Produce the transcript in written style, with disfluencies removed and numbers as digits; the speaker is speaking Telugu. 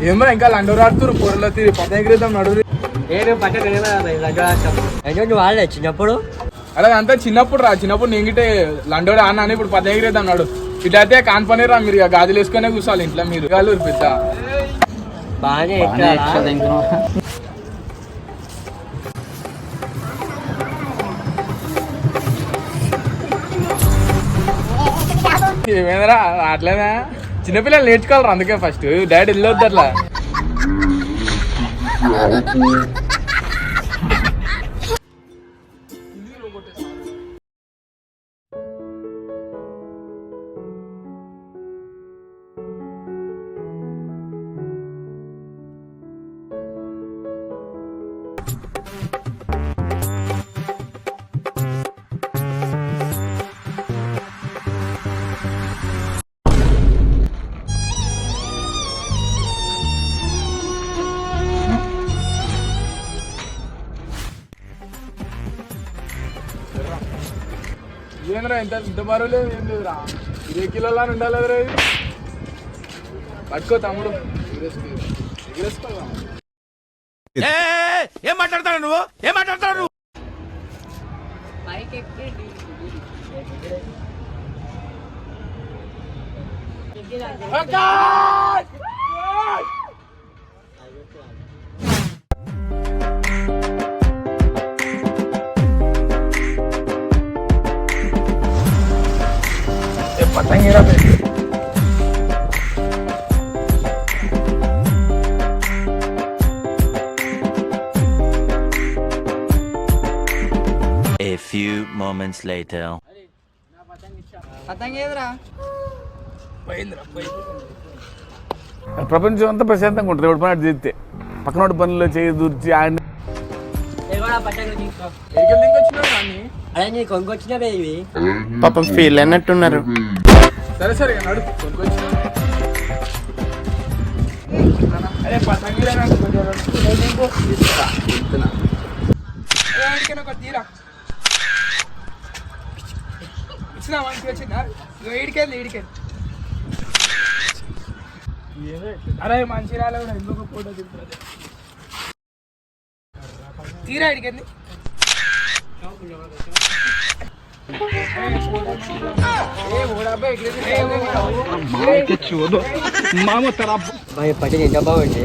ఏమరా ఇంకా లండోరు ఆడుతురు పొరలో తిరిగి పదం ఎగిరేద్దాం నడురు. నువ్వు వాళ్ళే చిన్నప్పుడు అరే అంతా చిన్నప్పుడు రా, చిన్నప్పుడు నేను గిట్టే లండోడు ఆన్న అని ఇప్పుడు పదం ఎగిరేద్దాం నడు. ఇట్లా అయితే కాన్పనిరా మీరు ఇక గాజులు వేసుకునే కూర్చోవాలి ఇంట్లో మీరు గాలు పెద్ద బాగానే ఏమైందిరా అట్లేనా చిన్నపిల్లలు నేర్చుకోవాలరా అందుకే ఫస్ట్ డాడీ వెళ్ళొద్దు అట్లా. ఏంద్రా ఇంత బరువు లేదు ఏం లేదురా 20 కిలోలా ఉండాలి రా ఇది. పట్టుకో తమ్ముడు ఏం మాట్లాడతాడు నువ్వు ఏం మాట్లాడతాడు నువ్వు? పతంగిరా A few moments later. ప్రపంచం అంతా ప్రశాంతంగా ఉంటుంది ఒకటి పని అటు చేస్తే పక్కనోటి పనుల్లో చేయి దూర్చి ఆయన అదే నీ కొనుకొచ్చిన ఇవి పాపం ఫీల్ అన్నట్టున్నారు. సరే సరే నడు అరే పతంగిరా తీరా ఇచ్చిన మంచిగా వచ్చిందా ఈడికెళ్ళి అరే మంచి రాలే కూడా ఎందుకు ఫోటో తింటుంది తీరా ఇడికెళ్ళి పట్టి ఎంత బాగుంది.